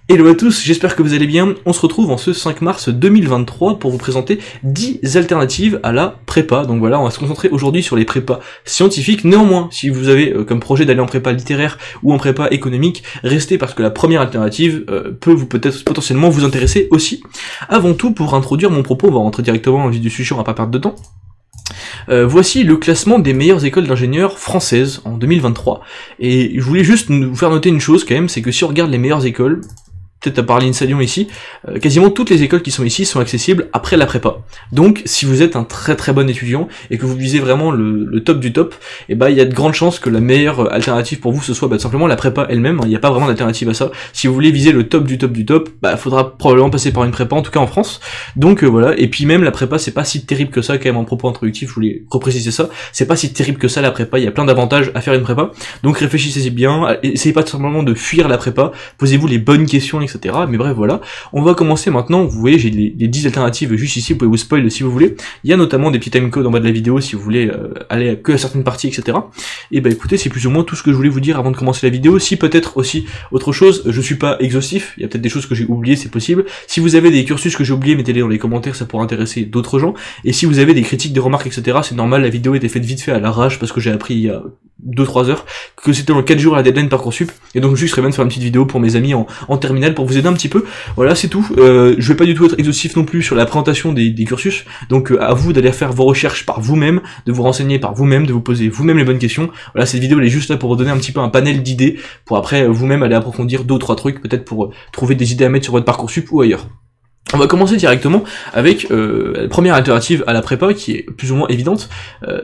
Hello à tous, j'espère que vous allez bien. On se retrouve en ce 5 mars 2023 pour vous présenter 10 alternatives à la prépa. Donc voilà, on va se concentrer aujourd'hui sur les prépas scientifiques. Néanmoins, si vous avez comme projet d'aller en prépa littéraire ou en prépa économique, restez parce que la première alternative peut peut-être potentiellement vous intéresser aussi. Avant tout, pour introduire mon propos, on va rentrer directement dans le vif du sujet, on va pas perdre de temps. Voici le classement des meilleures écoles d'ingénieurs françaises en 2023. Et je voulais juste vous faire noter une chose quand même, c'est que si on regarde les meilleures écoles, peut-être à part l'INSA Lyon ici, quasiment toutes les écoles qui sont ici sont accessibles après la prépa. Donc si vous êtes un très bon étudiant et que vous visez vraiment le top du top, et bah il y a de grandes chances que la meilleure alternative pour vous ce soit simplement la prépa elle-même. Il n'y a pas vraiment d'alternative à ça. Si vous voulez viser le top du top, bah faudra probablement passer par une prépa, en tout cas en France. Donc voilà, et puis même la prépa c'est pas si terrible que ça quand même en propos introductif, je voulais repréciser ça. C'est pas si terrible que ça la prépa, il y a plein d'avantages à faire une prépa. Donc réfléchissez bien, essayez pas simplement de fuir la prépa, posez-vous les bonnes questions, etc. Mais bref, voilà. On va commencer maintenant. Vous voyez, j'ai les 10 alternatives juste ici. Vous pouvez vous spoil si vous voulez. Il y a notamment des petits timecodes en bas de la vidéo si vous voulez aller que à certaines parties, etc. Et bah écoutez, c'est plus ou moins tout ce que je voulais vous dire avant de commencer la vidéo. Si peut-être aussi autre chose, je suis pas exhaustif. Il y a peut-être des choses que j'ai oubliées, c'est possible. Si vous avez des cursus que j'ai oubliés, mettez-les dans les commentaires, ça pourra intéresser d'autres gens. Et si vous avez des critiques, des remarques, etc., c'est normal. La vidéo était faite vite fait à l'arrache parce que j'ai appris il y a 2-3 heures que c'était dans 4 jours à la deadline Parcoursup, et donc je serais bien de faire une petite vidéo pour mes amis en terminale pour vous aider un petit peu. Voilà, c'est tout. Je vais pas du tout être exhaustif non plus sur la présentation des cursus, donc à vous d'aller faire vos recherches par vous-même, de vous renseigner par vous-même, de vous poser vous-même les bonnes questions. Voilà, cette vidéo elle est juste là pour vous donner un petit peu un panel d'idées, pour après vous-même aller approfondir 2 ou 3 trucs, peut-être pour trouver des idées à mettre sur votre Parcoursup ou ailleurs. On va commencer directement avec la première alternative à la prépa qui est plus ou moins évidente,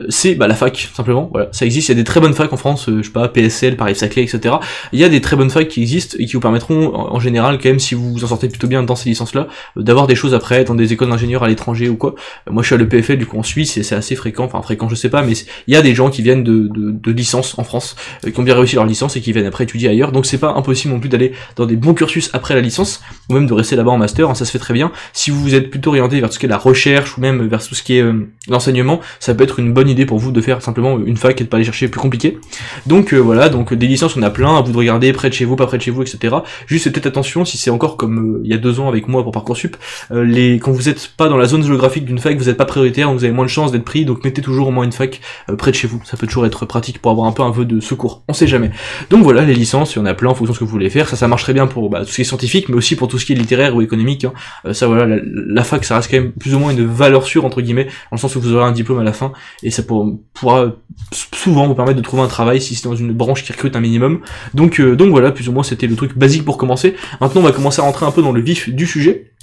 c'est la fac, simplement. Voilà, ça existe, il y a des très bonnes facs en France, je sais pas, PSL, Paris-Saclay, etc. Il y a des très bonnes facs qui existent et qui vous permettront en général quand même, si vous vous en sortez plutôt bien dans ces licences-là, d'avoir des choses après dans des écoles d'ingénieurs à l'étranger ou quoi. Moi je suis à l'EPFL du coup en Suisse et c'est assez fréquent, enfin fréquent je sais pas, mais il y a des gens qui viennent de licences en France, qui ont bien réussi leur licence et qui viennent après étudier ailleurs, donc c'est pas impossible non plus d'aller dans des bons cursus après la licence, ou même de rester là-bas en master, hein, ça se fait très bien. Si vous êtes plutôt orienté vers tout ce qui est la recherche ou même vers tout ce qui est l'enseignement, ça peut être une bonne idée pour vous de faire simplement une fac et de pas aller chercher plus compliqué. Donc voilà, donc des licences on a plein, à vous de regarder près de chez vous, pas près de chez vous, etc. Juste peut-être attention, si c'est encore comme il y a 2 ans avec moi pour Parcoursup, quand vous êtes pas dans la zone géographique d'une fac, vous êtes pas prioritaire, donc vous avez moins de chances d'être pris, donc mettez toujours au moins une fac près de chez vous, ça peut toujours être pratique pour avoir un peu un vœu de secours, on sait jamais. Donc voilà, les licences, il y en a plein en fonction de ce que vous voulez faire, ça marche très bien pour tout ce qui est scientifique, mais aussi pour tout ce qui est littéraire ou économique, hein. Ça voilà, la fac ça reste quand même plus ou moins une valeur sûre entre guillemets, dans le sens où vous aurez un diplôme à la fin, et ça pourra souvent vous permettre de trouver un travail si c'est dans une branche qui recrute un minimum. Donc voilà, plus ou moins c'était le truc basique pour commencer. Maintenant on va commencer à rentrer un peu dans le vif du sujet.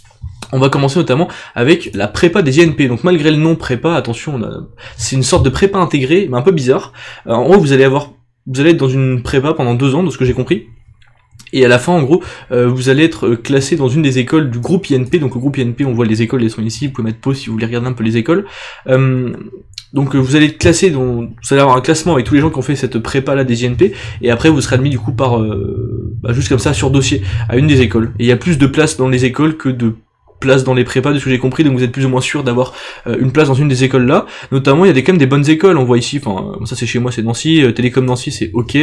On va commencer notamment avec la prépa des INP. Donc malgré le nom prépa, attention, c'est une sorte de prépa intégrée, mais un peu bizarre. En gros vous allez être dans une prépa pendant 2 ans, de ce que j'ai compris. Et à la fin, en gros, vous allez être classé dans une des écoles du groupe INP. Donc le groupe INP, on voit les écoles, elles sont ici, vous pouvez mettre pause si vous voulez regarder un peu les écoles. Donc vous allez être classé, vous allez avoir un classement avec tous les gens qui ont fait cette prépa là des INP, et après vous serez admis du coup par, juste comme ça, sur dossier, à une des écoles. Et il y a plus de places dans les écoles que de place dans les prépas de ce que j'ai compris, donc vous êtes plus ou moins sûr d'avoir une place dans une des écoles là. Notamment il y a quand même des bonnes écoles, on voit ici, enfin ça c'est chez moi, c'est Nancy, Télécom Nancy c'est ok.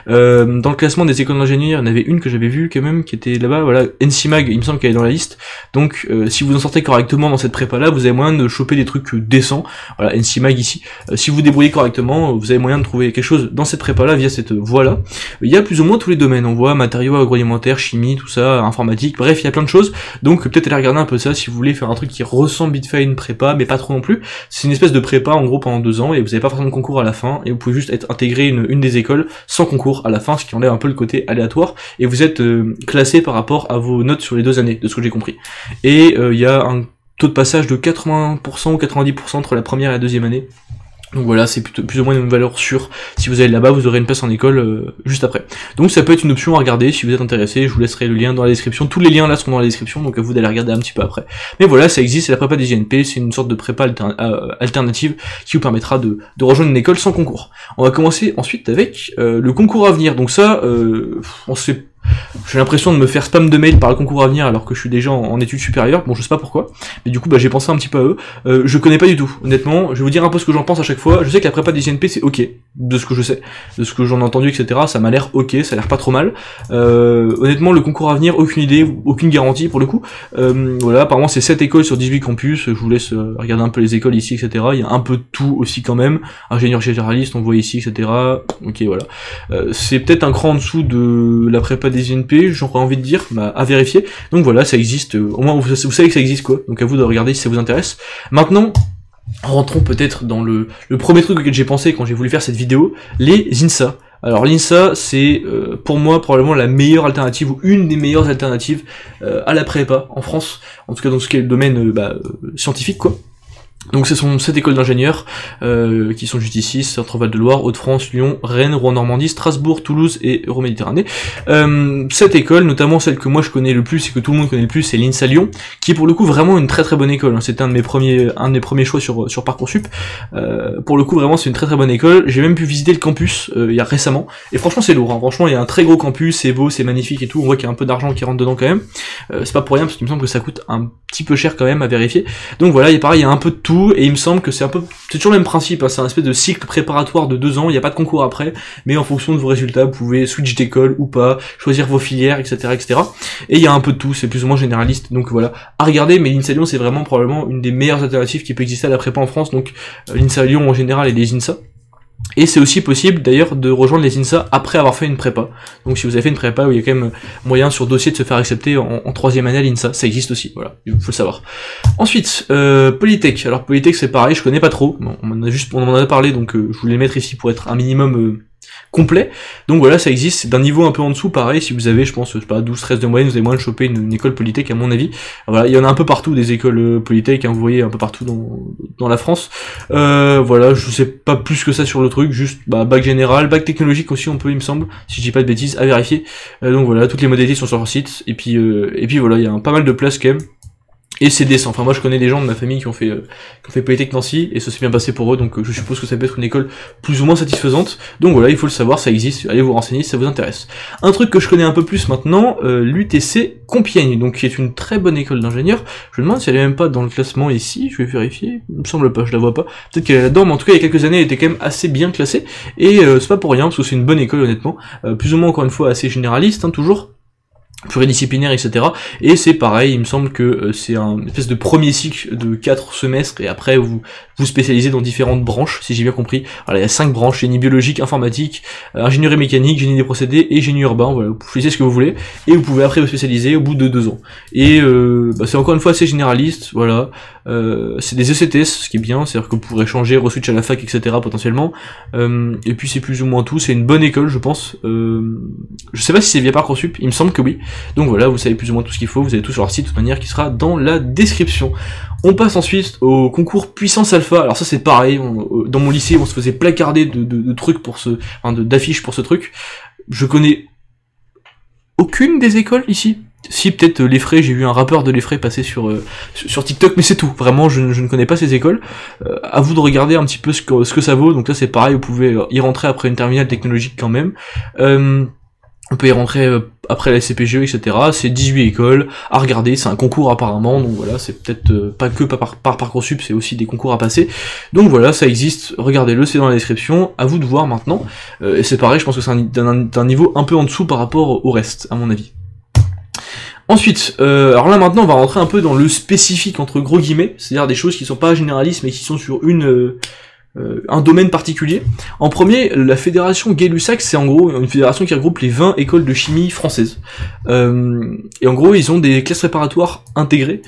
Dans le classement des écoles d'ingénieurs, il y en avait une que j'avais vue quand même qui était là-bas, voilà, NCMag, il me semble qu'elle est dans la liste. Donc si vous en sortez correctement dans cette prépa là, vous avez moyen de choper des trucs décents. Voilà, NCMag ici. Si vous débrouillez correctement, vous avez moyen de trouver quelque chose dans cette prépa là via cette voie là. Il y a plus ou moins tous les domaines, on voit matériaux agroalimentaires, chimie, tout ça, informatique, bref, il y a plein de choses. Donc peut-être aller regarder un peu ça si vous voulez faire un truc qui ressemble vite fait à une prépa, mais pas trop non plus. C'est une espèce de prépa en gros pendant 2 ans, et vous avez pas forcément de concours à la fin, et vous pouvez juste être intégré une des écoles sans concours à la fin, ce qui enlève un peu le côté aléatoire, et vous êtes classé par rapport à vos notes sur les 2 années, de ce que j'ai compris. Et il y a un taux de passage de 80% ou 90% entre la première et la deuxième année. Donc voilà, c'est plus ou moins une valeur sûre. Si vous allez là-bas, vous aurez une place en école juste après. Donc ça peut être une option à regarder si vous êtes intéressé. Je vous laisserai le lien dans la description. Tous les liens là sont dans la description, donc à vous d'aller regarder un petit peu après. Mais voilà, ça existe, c'est la prépa des INP, c'est une sorte de prépa alternative qui vous permettra de rejoindre une école sans concours. On va commencer ensuite avec le concours à venir. Donc ça, J'ai l'impression de me faire spam de mail par le concours à venir alors que je suis déjà en études supérieures, bon je sais pas pourquoi, mais du coup bah j'ai pensé un petit peu à eux. Je connais pas du tout, honnêtement, je vais vous dire un peu ce que j'en pense à chaque fois. Je sais que la prépa des INP c'est ok, de ce que je sais, de ce que j'en ai entendu, etc. Ça m'a l'air ok, ça a l'air pas trop mal. Honnêtement le concours à venir, aucune idée, aucune garantie pour le coup. Voilà, apparemment c'est 7 écoles sur 18 campus, je vous laisse regarder un peu les écoles ici, etc. Il y a un peu de tout aussi quand même, ingénieur généraliste on voit ici, etc. Ok voilà. C'est peut-être un cran en dessous de la prépa des INP, j'aurais envie de dire, bah, à vérifier. Donc voilà, ça existe, au moins vous savez que ça existe quoi, donc à vous de regarder si ça vous intéresse. Maintenant, rentrons peut-être dans le premier truc auquel j'ai pensé quand j'ai voulu faire cette vidéo, les INSA. Alors l'INSA c'est pour moi probablement la meilleure alternative ou une des meilleures alternatives à la prépa en France, en tout cas dans ce qui est le domaine scientifique quoi. Donc ce sont 7 écoles d'ingénieurs qui sont juste ici, Centre-Val de Loire, Hauts-de-France, Lyon, Rennes, Rouen-Normandie, Strasbourg, Toulouse et Euroméditerranée. 7 écoles, notamment celle que moi je connais le plus et que tout le monde connaît le plus, c'est l'INSA Lyon, qui est pour le coup vraiment une très très bonne école. C'était un de mes premiers choix sur Parcoursup. Pour le coup vraiment c'est une très très bonne école. J'ai même pu visiter le campus il y a récemment, et franchement c'est lourd. Hein. Franchement il y a un très gros campus, c'est beau, c'est magnifique et tout. On voit qu'il y a un peu d'argent qui rentre dedans quand même. C'est pas pour rien parce qu'il me semble que ça coûte un petit peu cher quand même à vérifier. Donc voilà, il y a un peu de tout. Et il me semble que c'est toujours le même principe, hein, c'est un espèce de cycle préparatoire de 2 ans, il n'y a pas de concours après, mais en fonction de vos résultats, vous pouvez switch d'école ou pas, choisir vos filières, etc., etc. Et il y a un peu de tout, c'est plus ou moins généraliste, donc voilà, à regarder, mais l'INSA Lyon c'est vraiment probablement une des meilleures alternatives qui peut exister à la prépa en France, donc l'INSA Lyon en général et les INSA. Et c'est aussi possible d'ailleurs de rejoindre les INSA après avoir fait une prépa. Donc si vous avez fait une prépa où il y a quand même moyen sur dossier de se faire accepter en 3e année à l'INSA, ça existe aussi, voilà, il faut le savoir. Ensuite, Polytech. Alors Polytech c'est pareil, je connais pas trop, bon, on en a parlé donc je voulais le mettre ici pour être un minimum complet. Donc voilà, ça existe, c'est d'un niveau un peu en dessous, pareil, si vous avez, je pense, je sais pas, 12-13 de moyenne, vous avez moyen de choper une école Polytech à mon avis. Alors, voilà, il y en a un peu partout des écoles Polytech, hein, vous voyez, un peu partout dans la France. Voilà, je sais pas plus que ça sur le truc, juste bac général, bac technologique aussi on peut, il me semble, si je dis pas de bêtises, à vérifier. Donc voilà, toutes les modalités sont sur leur site, et puis voilà, il y a pas mal de places quand même. Et c'est décent, enfin moi je connais des gens de ma famille qui ont fait Polytech Nancy, et ça s'est bien passé pour eux, donc je suppose que ça peut être une école plus ou moins satisfaisante, donc voilà, il faut le savoir, ça existe, allez vous renseigner si ça vous intéresse. Un truc que je connais un peu plus maintenant, l'UTC Compiègne, donc qui est une très bonne école d'ingénieurs, je me demande si elle est même pas dans le classement ici, je vais vérifier, il me semble pas, je la vois pas, peut-être qu'elle est là-dedans, mais en tout cas il y a quelques années elle était quand même assez bien classée, et c'est pas pour rien, parce que c'est une bonne école honnêtement, plus ou moins encore une fois assez généraliste, hein, toujours, pluridisciplinaire, etc. Et c'est pareil, il me semble que c'est un espèce de premier cycle de 4 semestres, et après vous spécialisez dans différentes branches, si j'ai bien compris. Alors il y a 5 branches, génie biologique, informatique, ingénierie mécanique, génie des procédés et génie urbain, voilà, vous choisissez ce que vous voulez, et vous pouvez après vous spécialiser au bout de 2 ans. Et c'est encore une fois assez généraliste, voilà, c'est des ECTS, ce qui est bien, c'est-à-dire que vous pourrez changer, re-switch à la fac, etc. potentiellement, et puis c'est plus ou moins tout, c'est une bonne école je pense, je sais pas si c'est via Parcoursup, il me semble que oui. Donc voilà, vous savez plus ou moins tout ce qu'il faut, vous avez tout sur leur site de toute manière qui sera dans la description. On passe ensuite au concours Puissance Alpha. Alors ça c'est pareil, dans mon lycée on se faisait placarder de trucs pour d'affiches pour ce truc. Je connais aucune des écoles ici. Si peut-être les frais, j'ai vu un rappeur de les frais passer sur TikTok, mais c'est tout. Vraiment, je ne connais pas ces écoles. À vous de regarder un petit peu ce que ça vaut. Donc là c'est pareil, vous pouvez y rentrer après une terminale technologique quand même. On peut y rentrer après la CPGE, etc. C'est 18 écoles à regarder, c'est un concours apparemment, donc voilà, c'est peut-être pas que par Parcoursup, c'est aussi des concours à passer. Donc voilà, ça existe, regardez-le, c'est dans la description, à vous de voir maintenant. Et c'est pareil, je pense que c'est un niveau un peu en dessous par rapport au reste, à mon avis. Ensuite, alors là maintenant on va rentrer un peu dans le spécifique entre gros guillemets, c'est-à-dire des choses qui sont pas généralistes mais qui sont sur un domaine particulier. En premier, la fédération Gay-Lussac, c'est en gros une fédération qui regroupe les 20 écoles de chimie françaises. Et en gros, ils ont des classes préparatoires intégrées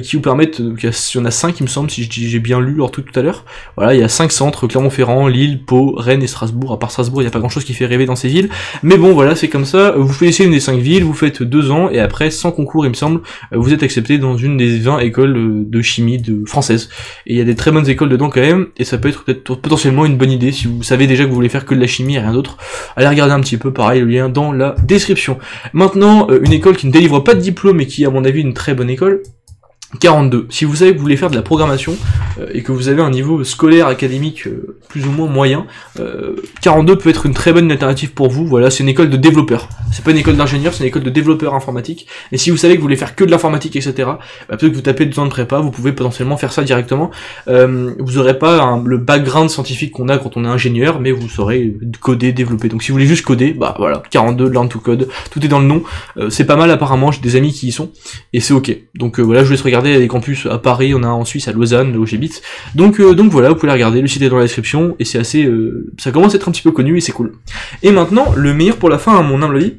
qui vous permettent, il y en a 5 il me semble, si j'ai bien lu leur truc tout à l'heure. Voilà, il y a 5 centres, Clermont-Ferrand, Lille, Pau, Rennes et Strasbourg. À part Strasbourg, il n'y a pas grand chose qui fait rêver dans ces villes. Mais bon, voilà, c'est comme ça. Vous choisissez une des 5 villes, vous faites 2 ans, et après, sans concours, il me semble, vous êtes accepté dans une des 20 écoles de chimie françaises. Et il y a des très bonnes écoles dedans quand même, et ça peut être peut-être potentiellement une bonne idée si vous savez déjà que vous voulez faire que de la chimie et rien d'autre. Allez regarder un petit peu, pareil, le lien dans la description. Maintenant, une école qui ne délivre pas de diplôme et qui est à mon avis une très bonne école, 42. Si vous savez que vous voulez faire de la programmation et que vous avez un niveau scolaire, académique plus ou moins moyen, 42 peut être une très bonne alternative pour vous. Voilà, c'est une école de développeurs. C'est pas une école d'ingénieur, c'est une école de développeurs informatiques. Et si vous savez que vous voulez faire que de l'informatique, etc., bah, peut-être que vous tapez 2 ans de prépa, vous pouvez potentiellement faire ça directement. Vous aurez pas le background scientifique qu'on a quand on est ingénieur, mais vous saurez coder, développer. Donc si vous voulez juste coder, bah voilà, 42, learn to code, tout est dans le nom. C'est pas mal apparemment, j'ai des amis qui y sont, et c'est ok. Donc voilà, je vous laisse regarder. Il y a des campus à Paris, on a en Suisse à Lausanne, là où j'habite. Donc voilà, vous pouvez les regarder, le site est dans la description, et c'est assez... ça commence à être un petit peu connu, et c'est cool. Et maintenant, le meilleur pour la fin, à mon humble avis,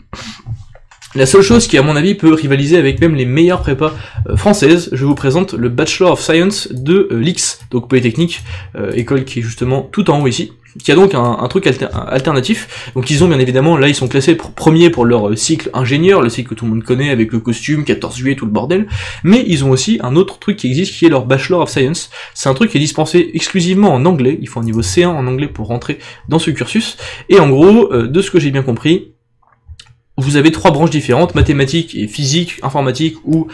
la seule chose qui, à mon avis, peut rivaliser avec même les meilleures prépas françaises, je vous présente le Bachelor of Science de l'X, donc Polytechnique, école qui est justement tout en haut ici, qui a donc un truc alternatif. Donc ils ont bien évidemment, là ils sont classés premiers pour leur cycle ingénieur, le cycle que tout le monde connaît avec le costume, 14 juillet, tout le bordel, mais ils ont aussi un autre truc qui existe qui est leur Bachelor of Science. C'est un truc qui est dispensé exclusivement en anglais, il faut un niveau C1 en anglais pour rentrer dans ce cursus, et en gros, de ce que j'ai bien compris, vous avez 3 branches différentes, mathématiques et physique, informatique ou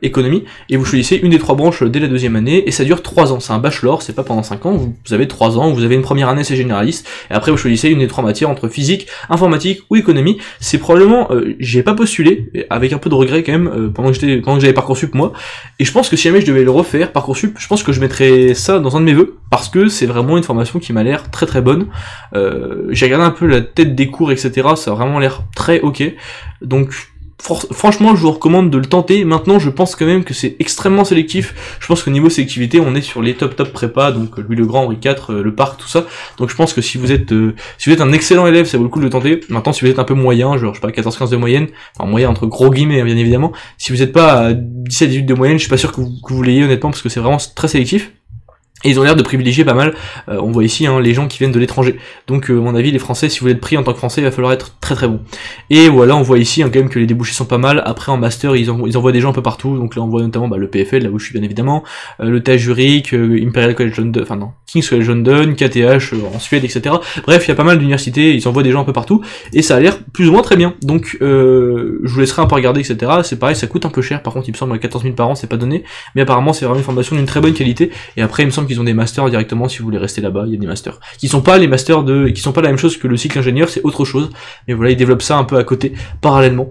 économie, et vous choisissez une des 3 branches dès la 2e année, et ça dure 3 ans, c'est un bachelor, c'est pas pendant 5 ans, vous avez 3 ans, vous avez une première année c'est généraliste, et après vous choisissez une des 3 matières entre physique, informatique ou économie. C'est probablement, j'y ai pas postulé, avec un peu de regret quand même, pendant que j'avais Parcoursup moi, et je pense que si jamais je devais le refaire, Parcoursup, je pense que je mettrais ça dans un de mes vœux, parce que c'est vraiment une formation qui m'a l'air très très bonne. J'ai regardé un peu la tête des cours, etc., ça a vraiment l'air très ok, donc franchement je vous recommande de le tenter. Maintenant je pense quand même que c'est extrêmement sélectif, je pense qu'au niveau sélectivité on est sur les top prépa, donc Louis le Grand, Henri IV, le Parc, tout ça, donc je pense que si vous êtes un excellent élève ça vaut le coup de le tenter. Maintenant si vous êtes un peu moyen, genre je sais pas 14-15 de moyenne, enfin moyen entre gros guillemets hein, bien évidemment, si vous n'êtes pas à 17-18 de moyenne, je suis pas sûr que vous l'ayez honnêtement, parce que c'est vraiment très sélectif. Et ils ont l'air de privilégier pas mal, on voit ici hein, les gens qui viennent de l'étranger. Donc à mon avis les Français, si vous voulez être pris en tant que Français, il va falloir être très très bon. Et voilà, on voit ici hein, quand même que les débouchés sont pas mal. Après en master, ils envoient des gens un peu partout. Donc là on voit notamment le PFL, là où je suis bien évidemment, le TH Zurich, Imperial College London, enfin non, King's College London, KTH en Suède, etc. Bref, il y a pas mal d'universités, ils envoient des gens un peu partout, et ça a l'air plus ou moins très bien. Donc je vous laisserai un peu regarder, etc. C'est pareil, ça coûte un peu cher, par contre il me semble à 14 000 par an, c'est pas donné, mais apparemment c'est vraiment une formation d'une très bonne qualité, et après il me semble qu'ils ont des masters directement si vous voulez rester là-bas, il y a des masters qui sont pas les masters qui sont pas la même chose que le cycle ingénieur, c'est autre chose, mais voilà, ils développent ça un peu à côté, parallèlement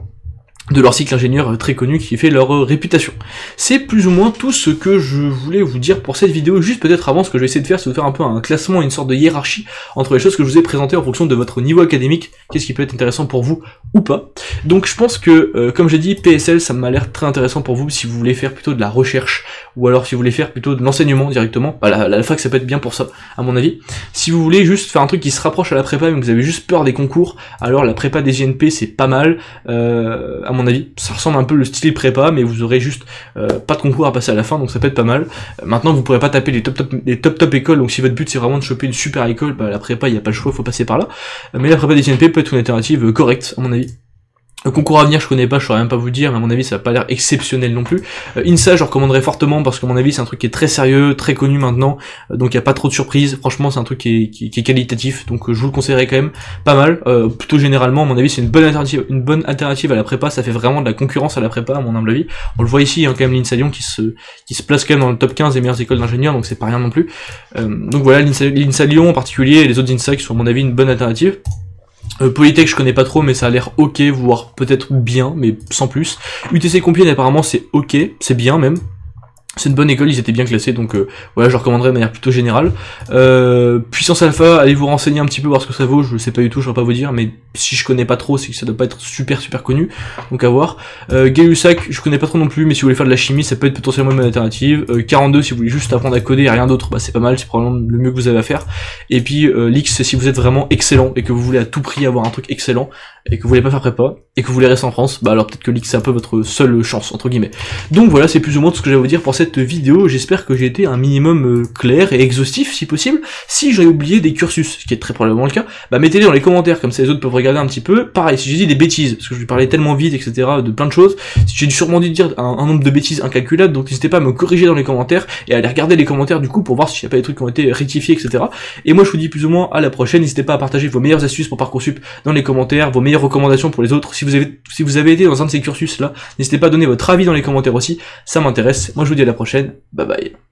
de leur cycle ingénieur très connu qui fait leur réputation. C'est plus ou moins tout ce que je voulais vous dire pour cette vidéo. Juste peut-être avant, ce que je vais essayer de faire, c'est de faire un peu un classement, une sorte de hiérarchie entre les choses que je vous ai présentées en fonction de votre niveau académique, qu'est-ce qui peut être intéressant pour vous ou pas. Donc je pense que, comme j'ai dit, PSL, ça m'a l'air très intéressant pour vous si vous voulez faire plutôt de la recherche, ou alors si vous voulez faire plutôt de l'enseignement directement. Bah, la fac, ça peut être bien pour ça, à mon avis. Si vous voulez juste faire un truc qui se rapproche à la prépa, mais que vous avez juste peur des concours, alors la prépa des INP, c'est pas mal, à mon avis. Ça ressemble un peu le style prépa, mais vous aurez juste pas de concours à passer à la fin, donc ça peut être pas mal. Maintenant, vous pourrez pas taper les top écoles, donc si votre but c'est vraiment de choper une super école, bah la prépa, il y a pas le choix, faut passer par là. Mais la prépa des INP peut être une alternative correcte, à mon avis. Le concours à venir, je connais pas, je saurais même pas vous le dire, mais à mon avis, ça va pas l'air exceptionnel non plus. INSA, je recommanderais fortement, parce qu'à mon avis, c'est un truc qui est très sérieux, très connu maintenant, donc il y a pas trop de surprises. Franchement, c'est un truc qui est qualitatif, donc je vous le conseillerais quand même pas mal. Plutôt généralement, à mon avis, c'est une bonne alternative à la prépa, ça fait vraiment de la concurrence à la prépa, à mon humble avis. On le voit ici, hein, quand même, l'INSA Lyon qui se place quand même dans le top 15 des meilleures écoles d'ingénieurs, donc c'est pas rien non plus. Donc voilà, l'INSA Lyon en particulier, et les autres INSA qui sont à mon avis une bonne alternative. Polytech je connais pas trop, mais ça a l'air ok, voire peut-être bien, mais sans plus. UTC Compiègne apparemment c'est ok, c'est bien même. C'est une bonne école, ils étaient bien classés, donc voilà, je le recommanderais de manière plutôt générale. Puissance Alpha, allez vous renseigner un petit peu, voir ce que ça vaut, je sais pas du tout, je vais pas vous dire, mais si je connais pas trop, c'est que ça doit pas être super connu, donc à voir. Gay-Lussac, je connais pas trop non plus, mais si vous voulez faire de la chimie, ça peut être potentiellement une bonne alternative. 42, si vous voulez juste apprendre à coder et rien d'autre, bah c'est pas mal, c'est probablement le mieux que vous avez à faire. Et puis l'X, c'est si vous êtes vraiment excellent, et que vous voulez à tout prix avoir un truc excellent, et que vous voulez pas faire prépa, et que vous voulez rester en France, bah alors peut-être que l'X c'est un peu votre seule chance, entre guillemets. Donc voilà, c'est plus ou moins tout ce que j'ai à vous dire pour cette cette vidéo, j'espère que j'ai été un minimum clair et exhaustif si possible. Si j'ai oublié des cursus, ce qui est très probablement le cas, bah mettez-les dans les commentaires, comme ça les autres peuvent regarder un petit peu. Pareil, si j'ai dit des bêtises, parce que je lui parlais tellement vite, etc., de plein de choses, si j'ai sûrement dû dire un nombre de bêtises incalculable, donc n'hésitez pas à me corriger dans les commentaires, et à aller regarder les commentaires du coup pour voir s'il n'y a pas des trucs qui ont été rectifiés, etc. Et moi je vous dis plus ou moins à la prochaine, n'hésitez pas à partager vos meilleures astuces pour Parcoursup dans les commentaires, vos meilleures recommandations pour les autres. Si vous avez été dans un de ces cursus là, n'hésitez pas à donner votre avis dans les commentaires aussi, ça m'intéresse. Moi je vous dis à la prochaine, bye bye.